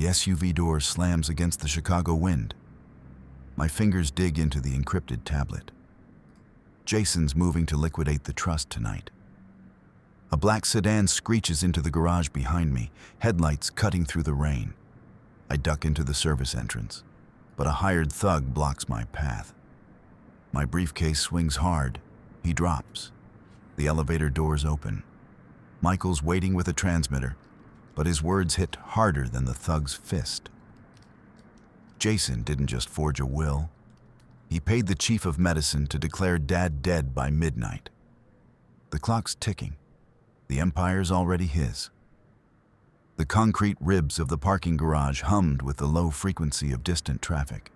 The SUV door slams against the Chicago wind. My fingers dig into the encrypted tablet. Jason's moving to liquidate the trust tonight. A black sedan screeches into the garage behind me, headlights cutting through the rain. I duck into the service entrance, but a hired thug blocks my path. My briefcase swings hard. He drops. The elevator doors open. Michael's waiting with a transmitter, but his words hit harder than the thug's fist. Jason didn't just forge a will. He paid the chief of medicine to declare Dad dead by midnight. The clock's ticking. The empire's already his. The concrete ribs of the parking garage hummed with the low frequency of distant traffic.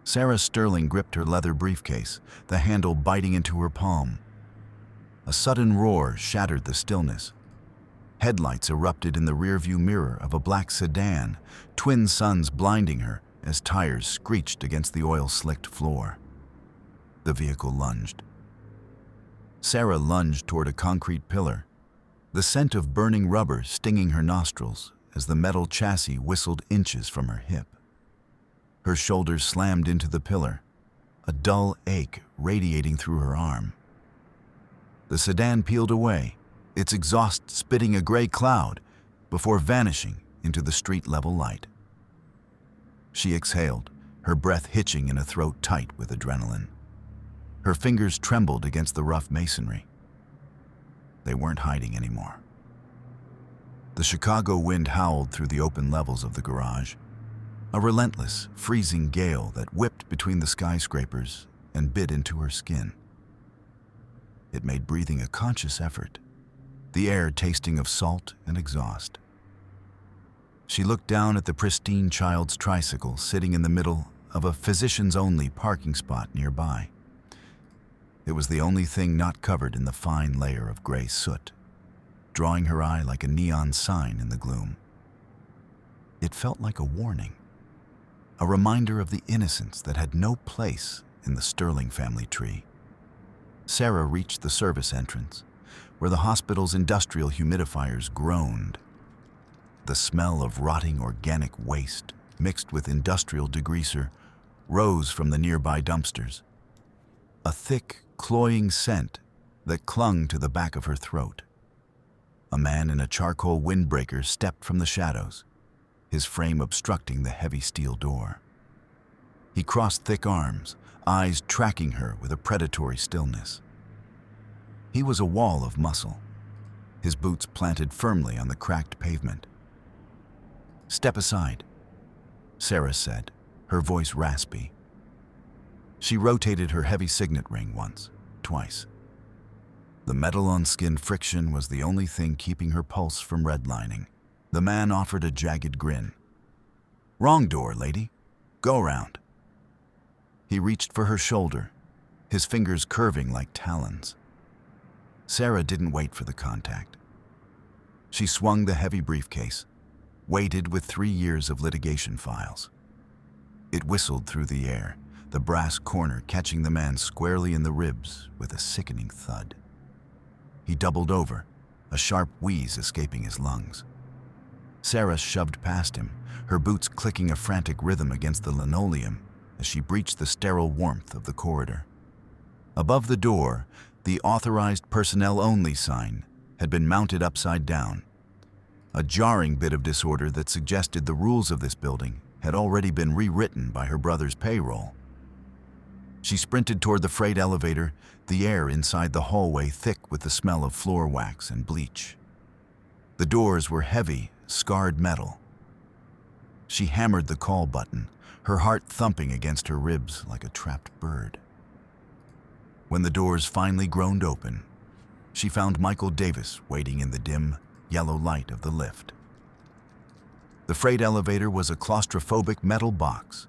Sarah Sterling gripped her leather briefcase, the handle biting into her palm. A sudden roar shattered the stillness. Headlights erupted in the rearview mirror of a black sedan, twin suns blinding her as tires screeched against the oil-slicked floor. The vehicle lunged. Sarah lunged toward a concrete pillar, the scent of burning rubber stinging her nostrils as the metal chassis whistled inches from her hip. Her shoulders slammed into the pillar, a dull ache radiating through her arm. The sedan peeled away, its exhaust spitting a gray cloud before vanishing into the street-level light. She exhaled, her breath hitching in a throat tight with adrenaline. Her fingers trembled against the rough masonry. They weren't hiding anymore. The Chicago wind howled through the open levels of the garage, a relentless, freezing gale that whipped between the skyscrapers and bit into her skin. It made breathing a conscious effort, the air tasting of salt and exhaust. She looked down at the pristine child's tricycle sitting in the middle of a physicians-only parking spot nearby. It was the only thing not covered in the fine layer of gray soot, drawing her eye like a neon sign in the gloom. It felt like a warning, a reminder of the innocence that had no place in the Sterling family tree. Sarah reached the service entrance, where the hospital's industrial humidifiers groaned. The smell of rotting organic waste, mixed with industrial degreaser, rose from the nearby dumpsters. A thick, cloying scent that clung to the back of her throat. A man in a charcoal windbreaker stepped from the shadows, his frame obstructing the heavy steel door. He crossed thick arms, eyes tracking her with a predatory stillness. He was a wall of muscle, his boots planted firmly on the cracked pavement. "Step aside," Sarah said, her voice raspy. She rotated her heavy signet ring once, twice. The metal-on-skin friction was the only thing keeping her pulse from redlining. The man offered a jagged grin. "Wrong door, lady. Go around." He reached for her shoulder, his fingers curving like talons. Sarah didn't wait for the contact. She swung the heavy briefcase, weighted with 3 years of litigation files. It whistled through the air, the brass corner catching the man squarely in the ribs with a sickening thud. He doubled over, a sharp wheeze escaping his lungs. Sarah shoved past him, her boots clicking a frantic rhythm against the linoleum as she breached the sterile warmth of the corridor. Above the door, the authorized personnel-only sign had been mounted upside down, a jarring bit of disorder that suggested the rules of this building had already been rewritten by her brother's payroll. She sprinted toward the freight elevator, the air inside the hallway thick with the smell of floor wax and bleach. The doors were heavy, scarred metal. She hammered the call button, her heart thumping against her ribs like a trapped bird. When the doors finally groaned open, she found Michael Davis waiting in the dim, yellow light of the lift. The freight elevator was a claustrophobic metal box,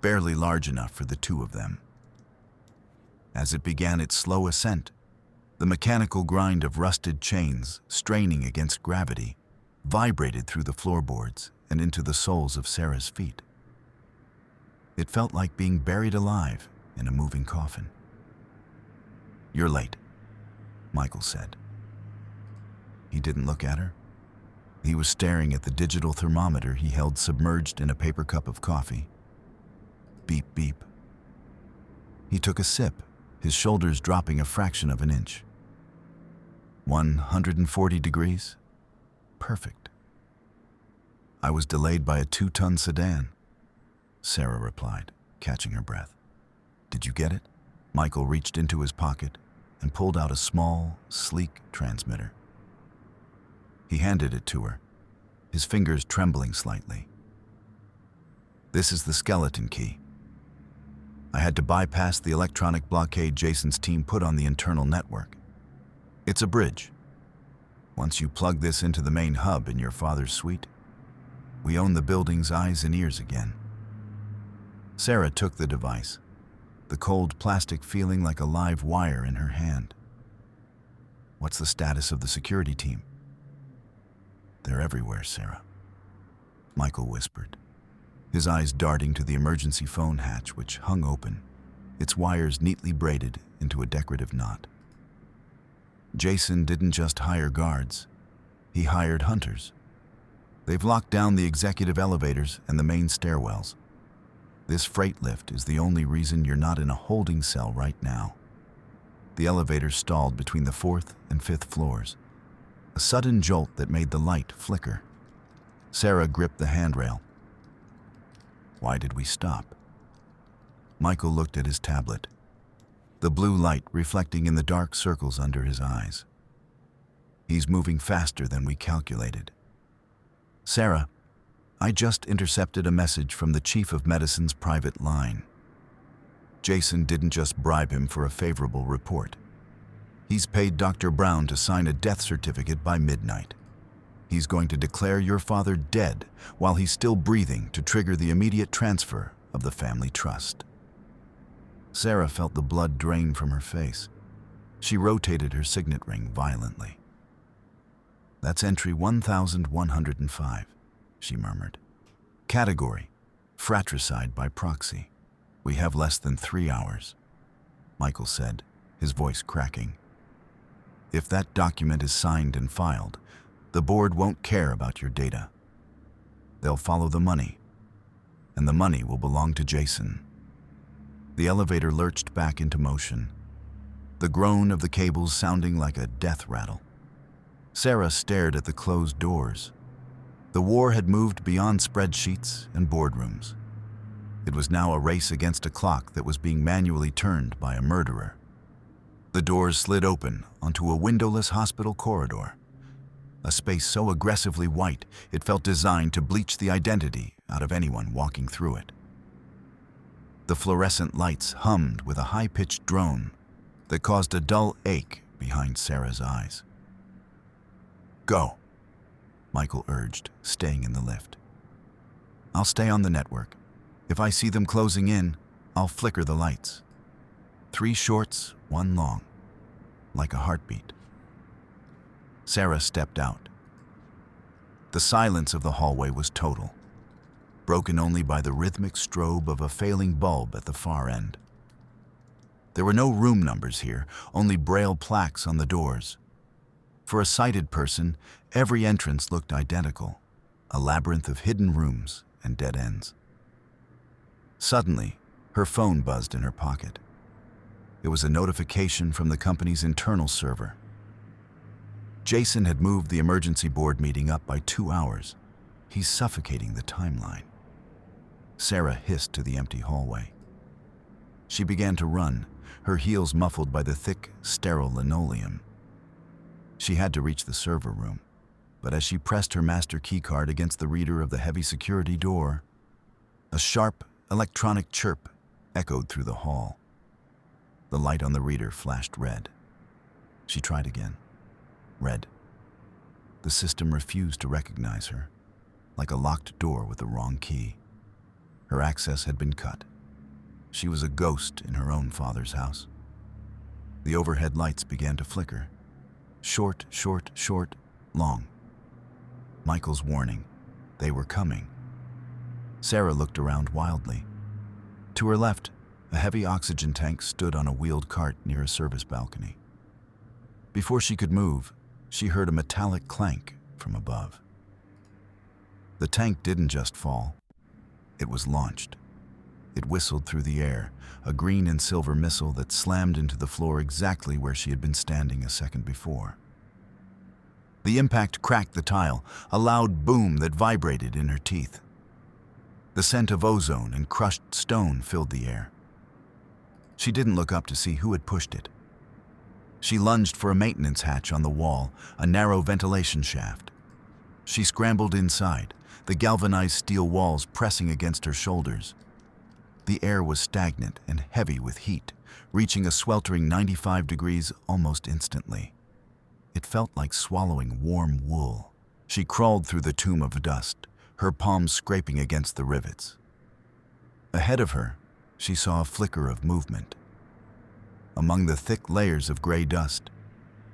barely large enough for the two of them. As it began its slow ascent, the mechanical grind of rusted chains straining against gravity vibrated through the floorboards and into the soles of Sarah's feet. It felt like being buried alive in a moving coffin. "You're late," Michael said. He didn't look at her. He was staring at the digital thermometer he held submerged in a paper cup of coffee. Beep, beep. He took a sip, his shoulders dropping a fraction of an inch. 140 degrees? Perfect. I was delayed by a 2-ton sedan, Sarah replied, catching her breath. Did you get it? Michael reached into his pocket and pulled out a small, sleek transmitter. He handed it to her, his fingers trembling slightly. This is the skeleton key. I had to bypass the electronic blockade Jason's team put on the internal network. It's a bridge. Once you plug this into the main hub in your father's suite, we own the building's eyes and ears again. Sarah took the device, the cold plastic feeling like a live wire in her hand. What's the status of the security team? They're everywhere, Sarah, Michael whispered, his eyes darting to the emergency phone hatch which hung open, its wires neatly braided into a decorative knot. Jason didn't just hire guards, he hired hunters. They've locked down the executive elevators and the main stairwells. This freight lift is the only reason you're not in a holding cell right now. The elevator stalled between the 4th and 5th floors. A sudden jolt that made the light flicker. Sarah gripped the handrail. Why did we stop? Michael looked at his tablet, the blue light reflecting in the dark circles under his eyes. He's moving faster than we calculated. Sarah, I just intercepted a message from the chief of medicine's private line. Jason didn't just bribe him for a favorable report. He's paid Dr. Brown to sign a death certificate by midnight. He's going to declare your father dead while he's still breathing to trigger the immediate transfer of the family trust. Sarah felt the blood drain from her face. She rotated her signet ring violently. That's entry 1105, she murmured. Category, fratricide by proxy. We have less than 3 hours, Michael said, his voice cracking. If that document is signed and filed, the board won't care about your data. They'll follow the money, and the money will belong to Jason. The elevator lurched back into motion, the groan of the cables sounding like a death rattle. Sarah stared at the closed doors. The war had moved beyond spreadsheets and boardrooms. It was now a race against a clock that was being manually turned by a murderer. The doors slid open onto a windowless hospital corridor, a space so aggressively white it felt designed to bleach the identity out of anyone walking through it. The fluorescent lights hummed with a high-pitched drone that caused a dull ache behind Sarah's eyes. Go, Michael urged, staying in the lift. I'll stay on the network. If I see them closing in, I'll flicker the lights. 3 shorts, 1 long, like a heartbeat. Sarah stepped out. The silence of the hallway was total, broken only by the rhythmic strobe of a failing bulb at the far end. There were no room numbers here, only braille plaques on the doors. For a sighted person, every entrance looked identical, a labyrinth of hidden rooms and dead ends. Suddenly, her phone buzzed in her pocket. It was a notification from the company's internal server. Jason had moved the emergency board meeting up by 2 hours. He's suffocating the timeline. Sarah hissed to the empty hallway. She began to run, her heels muffled by the thick, sterile linoleum. She had to reach the server room, but as she pressed her master keycard against the reader of the heavy security door, a sharp, electronic chirp echoed through the hall. The light on the reader flashed red. She tried again. Red. The system refused to recognize her, like a locked door with the wrong key. Her access had been cut. She was a ghost in her own father's house. The overhead lights began to flicker. Short, short, short, long. Michael's warning. They were coming. Sarah looked around wildly. To her left, a heavy oxygen tank stood on a wheeled cart near a service balcony. Before she could move, she heard a metallic clank from above. The tank didn't just fall. It was launched. It whistled through the air, a green and silver missile that slammed into the floor exactly where she had been standing a second before. The impact cracked the tile, a loud boom that vibrated in her teeth. The scent of ozone and crushed stone filled the air. She didn't look up to see who had pushed it. She lunged for a maintenance hatch on the wall, a narrow ventilation shaft. She scrambled inside, the galvanized steel walls pressing against her shoulders. The air was stagnant and heavy with heat, reaching a sweltering 95 degrees almost instantly. It felt like swallowing warm wool. She crawled through the tomb of dust, her palms scraping against the rivets. Ahead of her, she saw a flicker of movement. Among the thick layers of gray dust,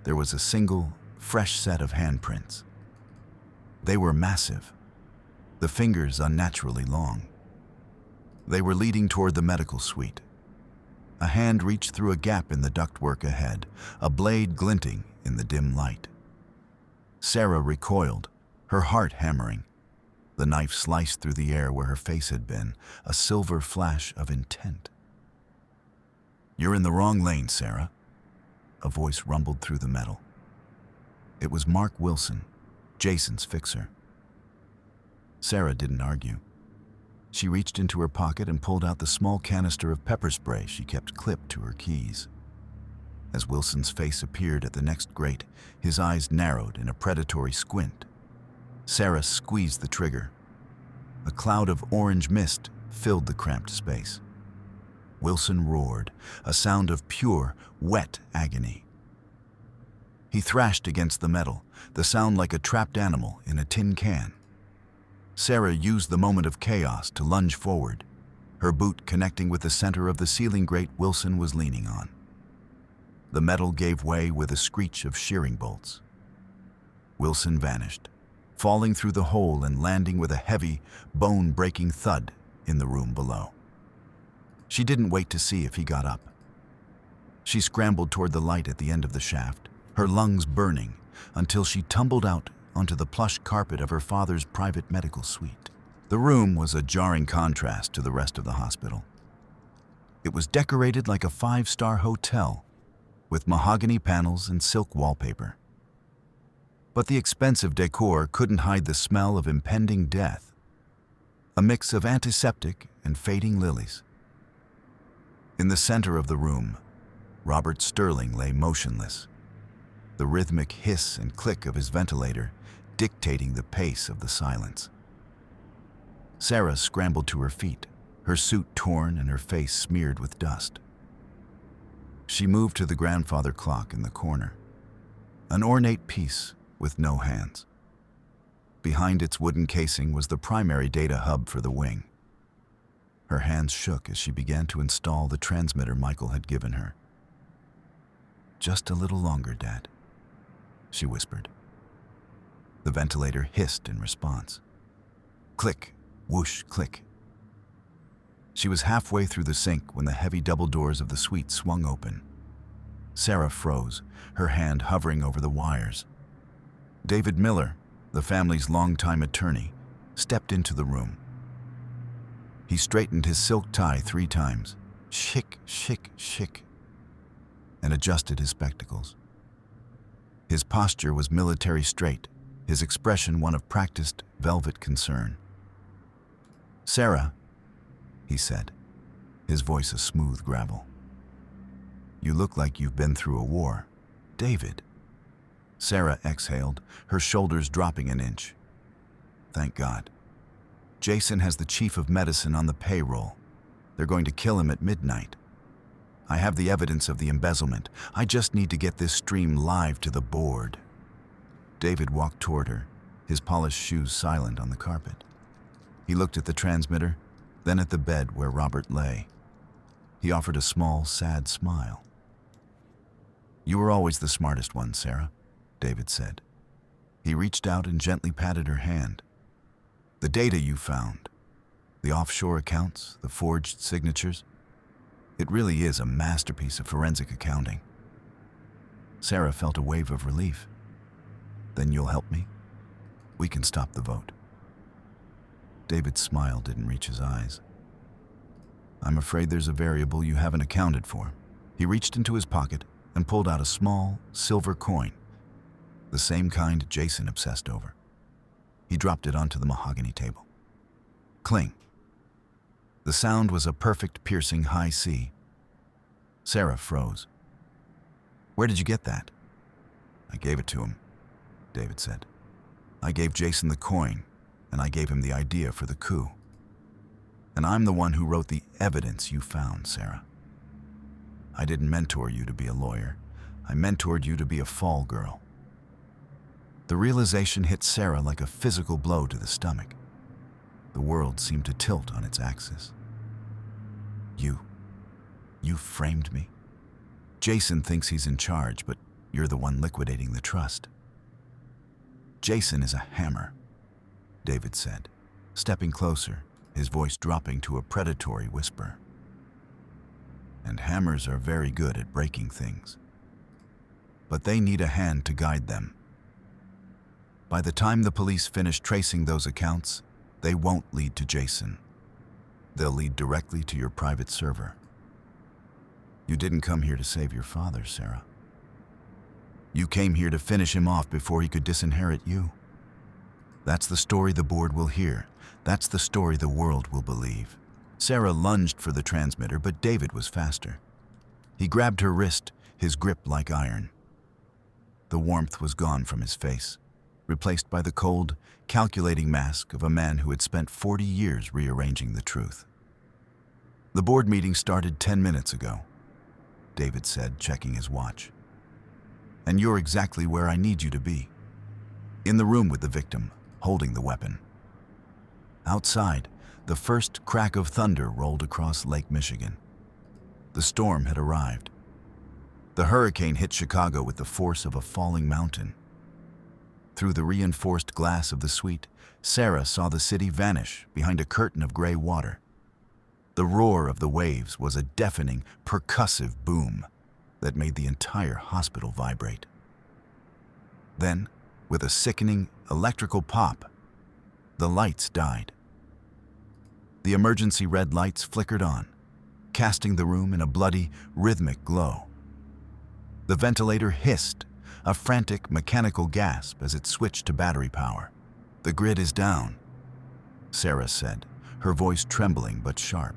there was a single, fresh set of handprints. They were massive, the fingers unnaturally long. They were leading toward the medical suite. A hand reached through a gap in the ductwork ahead, a blade glinting in the dim light. Sarah recoiled, her heart hammering. The knife sliced through the air where her face had been, a silver flash of intent. "You're in the wrong lane, Sarah," a voice rumbled through the metal. It was Mark Wilson, Jason's fixer. Sarah didn't argue. She reached into her pocket and pulled out the small canister of pepper spray she kept clipped to her keys. As Wilson's face appeared at the next grate, his eyes narrowed in a predatory squint. Sarah squeezed the trigger. A cloud of orange mist filled the cramped space. Wilson roared, a sound of pure, wet agony. He thrashed against the metal, the sound like a trapped animal in a tin can. Sarah used the moment of chaos to lunge forward, her boot connecting with the center of the ceiling grate Wilson was leaning on. The metal gave way with a screech of shearing bolts. Wilson vanished, falling through the hole and landing with a heavy, bone-breaking thud in the room below. She didn't wait to see if he got up. She scrambled toward the light at the end of the shaft, her lungs burning, until she tumbled out onto the plush carpet of her father's private medical suite. The room was a jarring contrast to the rest of the hospital. It was decorated like a five-star hotel, with mahogany panels and silk wallpaper. But the expensive decor couldn't hide the smell of impending death, a mix of antiseptic and fading lilies. In the center of the room, Robert Sterling lay motionless, the rhythmic hiss and click of his ventilator dictating the pace of the silence. Sarah scrambled to her feet, her suit torn and her face smeared with dust. She moved to the grandfather clock in the corner, an ornate piece with no hands. Behind its wooden casing was the primary data hub for the wing. Her hands shook as she began to install the transmitter Michael had given her. "Just a little longer, Dad," she whispered. The ventilator hissed in response. Click, whoosh, click. She was halfway through the sink when the heavy double doors of the suite swung open. Sarah froze, her hand hovering over the wires. David Miller, the family's longtime attorney, stepped into the room. He straightened his silk tie 3 times, shick, shick, shick, and adjusted his spectacles. His posture was military straight, his expression one of practiced, velvet concern. "Sarah," he said, his voice a smooth gravel. "You look like you've been through a war." "David." Sarah exhaled, her shoulders dropping an inch. "Thank God. Jason has the chief of medicine on the payroll. They're going to kill him at midnight. I have the evidence of the embezzlement. I just need to get this stream live to the board." David walked toward her, his polished shoes silent on the carpet. He looked at the transmitter, then at the bed where Robert lay. He offered a small, sad smile. "You were always the smartest one, Sarah," David said. He reached out and gently patted her hand. "The data you found, the offshore accounts, the forged signatures, it really is a masterpiece of forensic accounting." Sarah felt a wave of relief. "Then you'll help me? We can stop the vote." David's smile didn't reach his eyes. I'm afraid there's a variable you haven't accounted for. He reached into his pocket and pulled out a small, silver coin, the same kind Jason obsessed over. He dropped it onto the mahogany table. Cling. The sound was a perfect, piercing high C. Sarah froze. Where did you get that? I gave it to him, David said. I gave Jason the coin, and I gave him the idea for the coup. And I'm the one who wrote the evidence you found, Sarah. I didn't mentor you to be a lawyer. I mentored you to be a fall girl. The realization hit Sarah like a physical blow to the stomach. The world seemed to tilt on its axis. You framed me? Jason thinks he's in charge, but you're the one liquidating the trust. Jason is a hammer, David said, stepping closer, his voice dropping to a predatory whisper. And hammers are very good at breaking things. But they need a hand to guide them. By the time the police finish tracing those accounts, they won't lead to Jason. They'll lead directly to your private server. You didn't come here to save your father, Sarah. You came here to finish him off before he could disinherit you. That's the story the board will hear. That's the story the world will believe. Sarah lunged for the transmitter, but David was faster. He grabbed her wrist, his grip like iron. The warmth was gone from his face, replaced by the cold, calculating mask of a man who had spent 40 years rearranging the truth. The board meeting started 10 minutes ago, David said, checking his watch. And you're exactly where I need you to be. In the room with the victim, holding the weapon. Outside, the first crack of thunder rolled across Lake Michigan. The storm had arrived. The hurricane hit Chicago with the force of a falling mountain. Through the reinforced glass of the suite, Sarah saw the city vanish behind a curtain of gray water. The roar of the waves was a deafening, percussive boom that made the entire hospital vibrate. Then, with a sickening electrical pop, the lights died. The emergency red lights flickered on, casting the room in a bloody, rhythmic glow. The ventilator hissed, a frantic mechanical gasp as it switched to battery power. The grid is down, Sarah said, her voice trembling but sharp.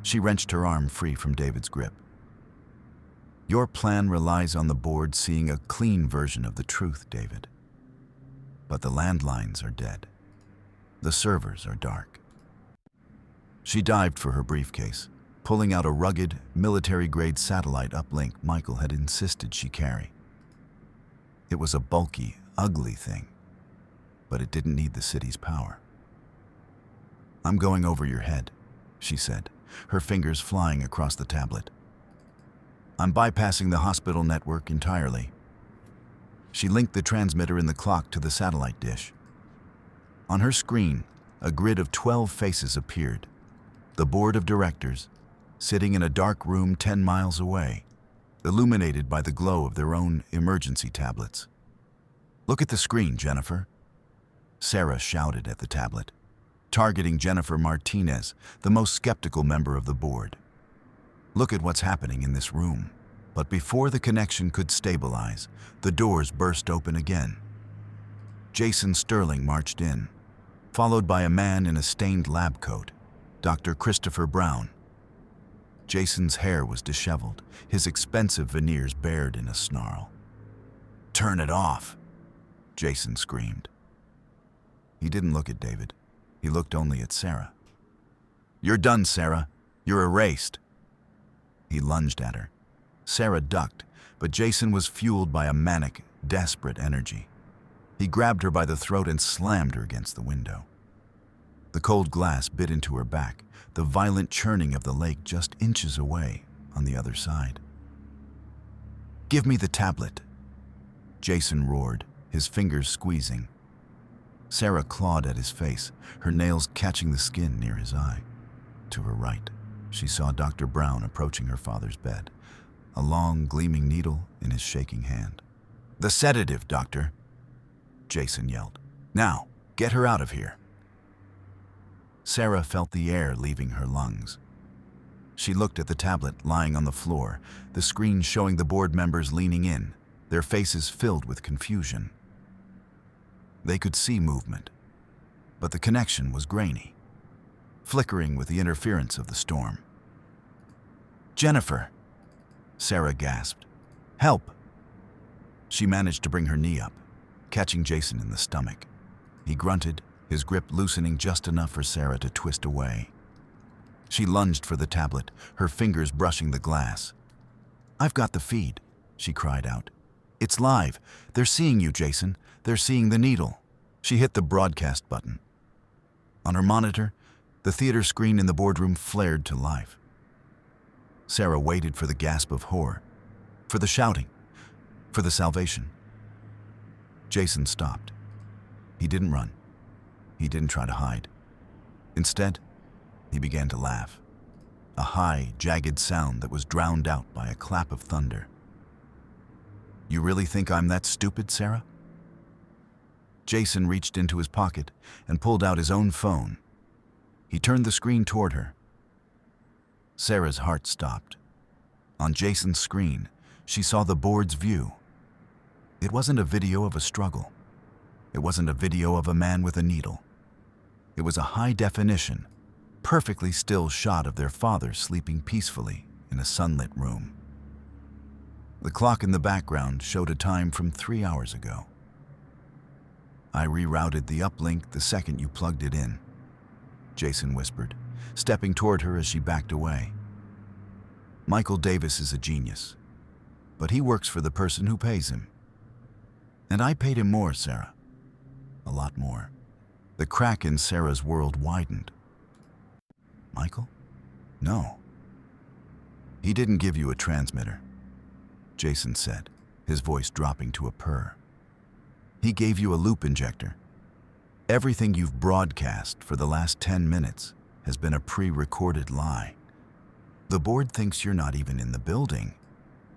She wrenched her arm free from David's grip. Your plan relies on the board seeing a clean version of the truth, David. But the landlines are dead. The servers are dark. She dived for her briefcase, pulling out a rugged, military-grade satellite uplink Michael had insisted she carry. It was a bulky, ugly thing, but it didn't need the city's power. I'm going over your head, she said, her fingers flying across the tablet. I'm bypassing the hospital network entirely. She linked the transmitter in the clock to the satellite dish. On her screen, a grid of 12 faces appeared. The board of directors, sitting in a dark room 10 miles away, illuminated by the glow of their own emergency tablets. Look at the screen, Jennifer, Sarah shouted at the tablet, targeting Jennifer Martinez, the most skeptical member of the board. Look at what's happening in this room. But before the connection could stabilize, the doors burst open again. Jason Sterling marched in, followed by a man in a stained lab coat, Dr. Christopher Brown. Jason's hair was disheveled, his expensive veneers bared in a snarl. "Turn it off," Jason screamed. He didn't look at David. He looked only at Sarah. "You're done, Sarah. You're erased." He lunged at her. Sarah ducked, but Jason was fueled by a manic, desperate energy. He grabbed her by the throat and slammed her against the window. The cold glass bit into her back, the violent churning of the lake just inches away on the other side. "Give me the tablet," Jason roared, his fingers squeezing. Sarah clawed at his face, her nails catching the skin near his eye. To her right, she saw Dr. Brown approaching her father's bed, a long, gleaming needle in his shaking hand. "The sedative, Doctor," Jason yelled. "Now, get her out of here." Sarah felt the air leaving her lungs. She looked at the tablet lying on the floor, the screen showing the board members leaning in, their faces filled with confusion. They could see movement, but the connection was grainy, flickering with the interference of the storm. "Jennifer!" Sarah gasped. "Help!" She managed to bring her knee up, catching Jason in the stomach. He grunted, his grip loosening just enough for Sarah to twist away. She lunged for the tablet, her fingers brushing the glass. "I've got the feed," she cried out. "It's live. They're seeing you, Jason. They're seeing the needle." She hit the broadcast button. On her monitor, the theater screen in the boardroom flared to life. Sarah waited for the gasp of horror, for the shouting, for the salvation. Jason stopped. He didn't run. He didn't try to hide. Instead, he began to laugh, a high, jagged sound that was drowned out by a clap of thunder. "You really think I'm that stupid, Sarah?" Jason reached into his pocket and pulled out his own phone. He turned the screen toward her. Sarah's heart stopped. On Jason's screen, she saw the board's view. It wasn't a video of a struggle. It wasn't a video of a man with a needle. It was a high-definition, perfectly still shot of their father sleeping peacefully in a sunlit room. The clock in the background showed a time from 3 hours ago. "I rerouted the uplink the second you plugged it in," Jason whispered, stepping toward her as she backed away. "Michael Davis is a genius, but he works for the person who pays him. And I paid him more, Sarah. A lot more." The crack in Sarah's world widened. "Michael? No. He didn't give you a transmitter," Jason said, his voice dropping to a purr. "He gave you a loop injector. Everything you've broadcast for the last 10 minutes has been a pre-recorded lie. The board thinks you're not even in the building.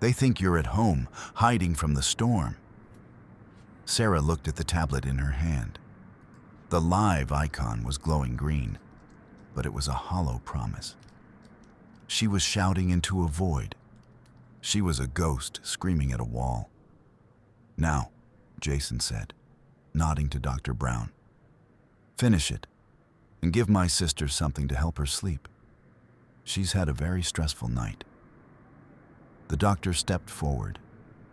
They think you're at home, hiding from the storm." Sarah looked at the tablet in her hand. The live icon was glowing green, but it was a hollow promise. She was shouting into a void. She was a ghost screaming at a wall. "Now," Jason said, nodding to Dr. Brown. "Finish it, and give my sister something to help her sleep. She's had a very stressful night." The doctor stepped forward,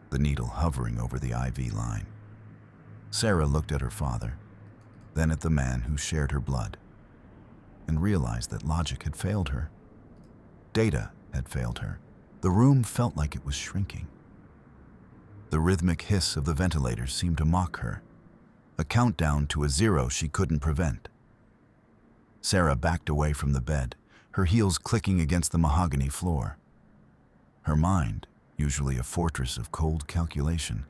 the needle hovering over the IV line. Sarah looked at her father, then at the man who shared her blood, and realized that logic had failed her. Data had failed her. The room felt like it was shrinking. The rhythmic hiss of the ventilators seemed to mock her, a countdown to a zero she couldn't prevent. Sarah backed away from the bed, her heels clicking against the mahogany floor. Her mind, usually a fortress of cold calculation,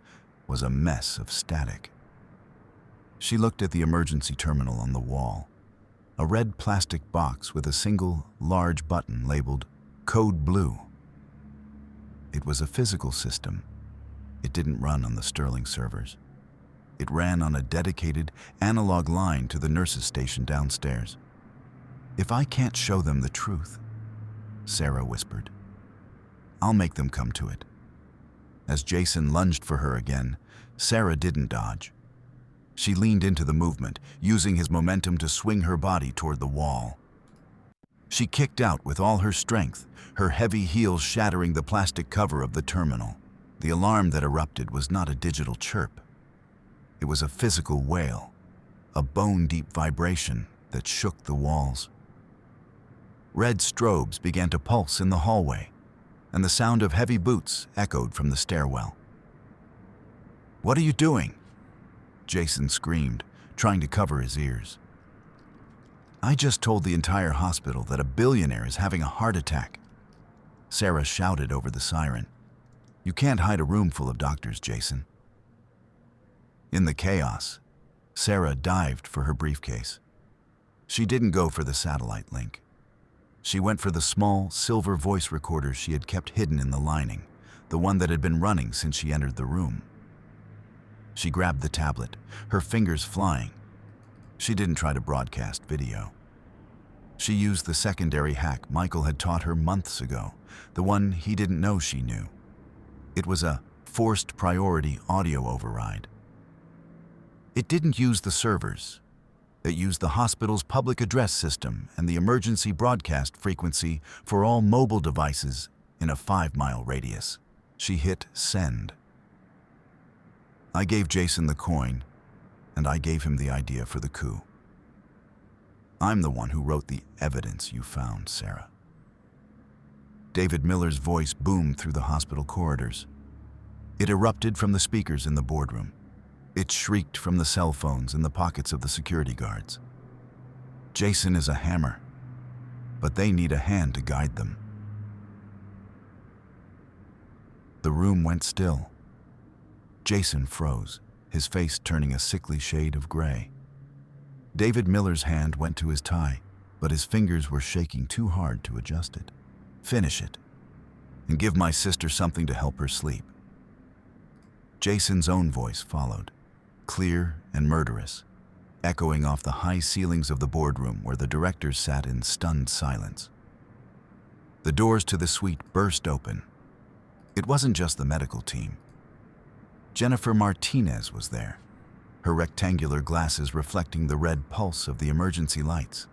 was a mess of static. She looked at the emergency terminal on the wall, a red plastic box with a single, large button labeled Code Blue. It was a physical system. It didn't run on the Sterling servers. It ran on a dedicated, analog line to the nurses' station downstairs. "If I can't show them the truth," Sarah whispered, "I'll make them come to it." As Jason lunged for her again, Sarah didn't dodge. She leaned into the movement, using his momentum to swing her body toward the wall. She kicked out with all her strength, her heavy heels shattering the plastic cover of the terminal. The alarm that erupted was not a digital chirp. It was a physical wail, a bone-deep vibration that shook the walls. Red strobes began to pulse in the hallway, and the sound of heavy boots echoed from the stairwell. "What are you doing?" Jason screamed, trying to cover his ears. "I just told the entire hospital that a billionaire is having a heart attack," Sarah shouted over the siren. "You can't hide a room full of doctors, Jason." In the chaos, Sarah dived for her briefcase. She didn't go for the satellite link. She went for the small, silver voice recorder she had kept hidden in the lining, the one that had been running since she entered the room. She grabbed the tablet, her fingers flying. She didn't try to broadcast video. She used the secondary hack Michael had taught her months ago, the one he didn't know she knew. It was a forced priority audio override. It didn't use the servers. It used the hospital's public address system and the emergency broadcast frequency for all mobile devices in a 5-mile radius. She hit send. I gave Jason the coin, and I gave him the idea for the coup. I'm the one who wrote the evidence you found, Sarah. David Miller's voice boomed through the hospital corridors. It erupted from the speakers in the boardroom. It shrieked from the cell phones in the pockets of the security guards. Jason is a hammer, but they need a hand to guide them. The room went still. Jason froze, his face turning a sickly shade of gray. David Miller's hand went to his tie, but his fingers were shaking too hard to adjust it. Finish it, and give my sister something to help her sleep. Jason's own voice followed, clear and murderous, echoing off the high ceilings of the boardroom where the directors sat in stunned silence. The doors to the suite burst open. It wasn't just the medical team. Jennifer Martinez was there, her rectangular glasses reflecting the red pulse of the emergency lights.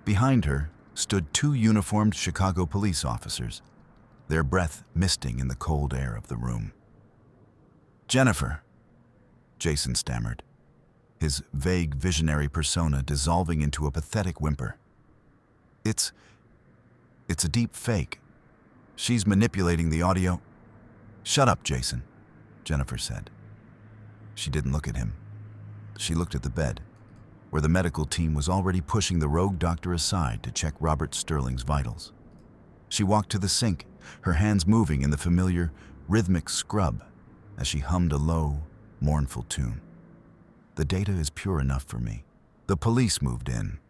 Behind her stood 2 uniformed Chicago police officers, their breath misting in the cold air of the room. "Jennifer," Jason stammered, his vague visionary persona dissolving into a pathetic whimper. It's a deep fake. She's manipulating the audio." "Shut up, Jason," Jennifer said. She didn't look at him. She looked at the bed, where the medical team was already pushing the rogue doctor aside to check Robert Sterling's vitals. She walked to the sink, her hands moving in the familiar, rhythmic scrub as she hummed a low, mournful tune. "The data is pure enough for me." The police moved in.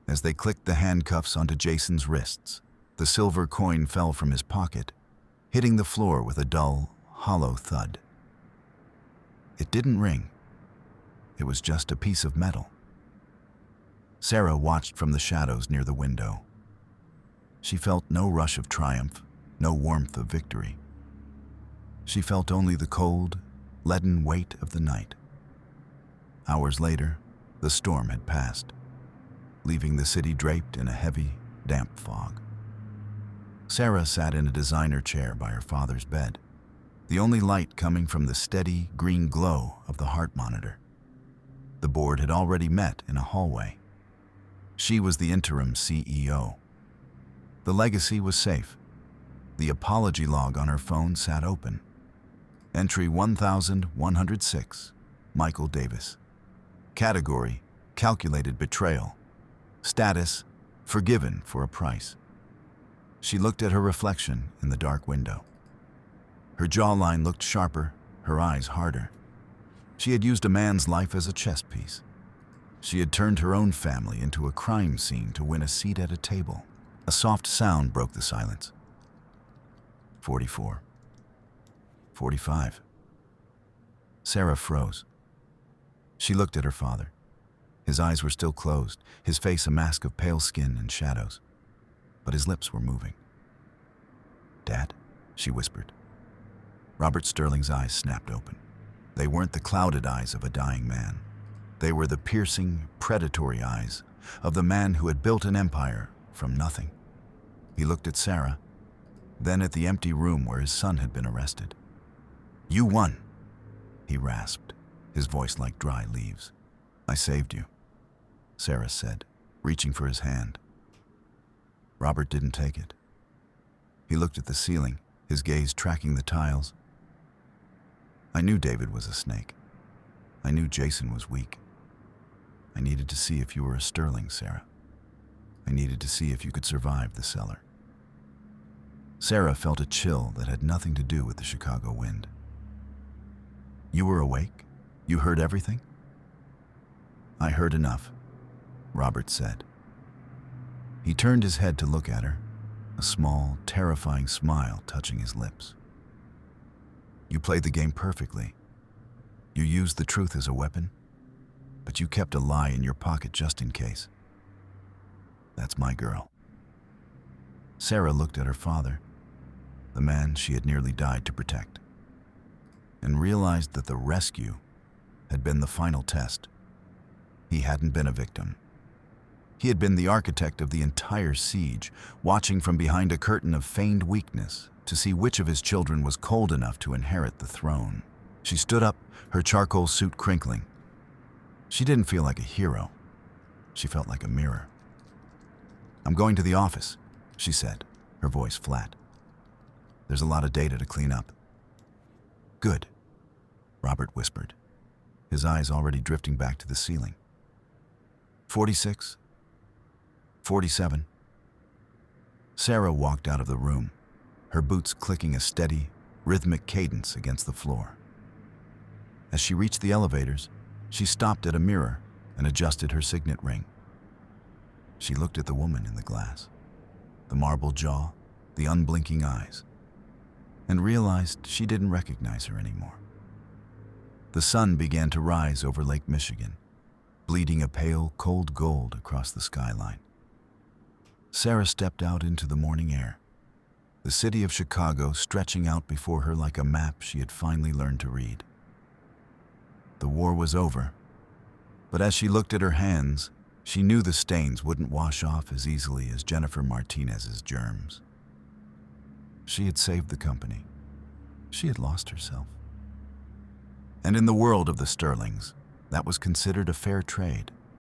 As they clicked the handcuffs onto Jason's wrists, the silver coin fell from his pocket, hitting the floor with a dull, hollow thud. It didn't ring. It was just a piece of metal. Sarah watched from the shadows near the window. She felt no rush of triumph, no warmth of victory. She felt only the cold, leaden weight of the night. Hours later, the storm had passed, leaving the city draped in a heavy, damp fog. Sarah sat in a designer chair by her father's bed, the only light coming from the steady green glow of the heart monitor. The board had already met in a hallway. She was the interim CEO. The legacy was safe. The apology log on her phone sat open. Entry 1106, Michael Davis. Category, calculated betrayal. Status, forgiven for a price. She looked at her reflection in the dark window. Her jawline looked sharper, her eyes harder. She had used a man's life as a chess piece. She had turned her own family into a crime scene to win a seat at a table. A soft sound broke the silence. 44. 45. Sarah froze. She looked at her father. His eyes were still closed, his face a mask of pale skin and shadows. But his lips were moving. "Dad," she whispered. Robert Sterling's eyes snapped open. They weren't the clouded eyes of a dying man. They were the piercing, predatory eyes of the man who had built an empire from nothing. He looked at Sarah, then at the empty room where his son had been arrested. "You won," he rasped, his voice like dry leaves. "I saved you," Sarah said, reaching for his hand. Robert didn't take it. He looked at the ceiling, his gaze tracking the tiles. "I knew David was a snake. I knew Jason was weak. I needed to see if you were a Sterling, Sarah. I needed to see if you could survive the cellar." Sarah felt a chill that had nothing to do with the Chicago wind. "You were awake? You heard everything?" "I heard enough," Robert said. He turned his head to look at her, a small, terrifying smile touching his lips. "You played the game perfectly. You used the truth as a weapon, but you kept a lie in your pocket just in case. That's my girl. Sarah looked at her father, the man she had nearly died to protect, and realized that the rescue had been the final test. He hadn't been a victim. He had been the architect of the entire siege, watching from behind a curtain of feigned weakness to see which of his children was cold enough to inherit the throne. She stood up, her charcoal suit crinkling. She didn't feel like a hero. She felt like a mirror. "I'm going to the office," she said, her voice flat. "There's a lot of data to clean up." "Good," Robert whispered, his eyes already drifting back to the ceiling. 46, 47. Sarah walked out of the room, her boots clicking a steady, rhythmic cadence against the floor. As she reached the elevators, she stopped at a mirror and adjusted her signet ring. She looked at the woman in the glass, the marble jaw, the unblinking eyes, and realized she didn't recognize her anymore. The sun began to rise over Lake Michigan, bleeding a pale, cold gold across the skyline. Sarah stepped out into the morning air, the city of Chicago stretching out before her like a map she had finally learned to read. The war was over, but as she looked at her hands, she knew the stains wouldn't wash off as easily as Jennifer Martinez's germs. She had saved the company. She had lost herself. And in the world of the Sterlings, that was considered a fair trade.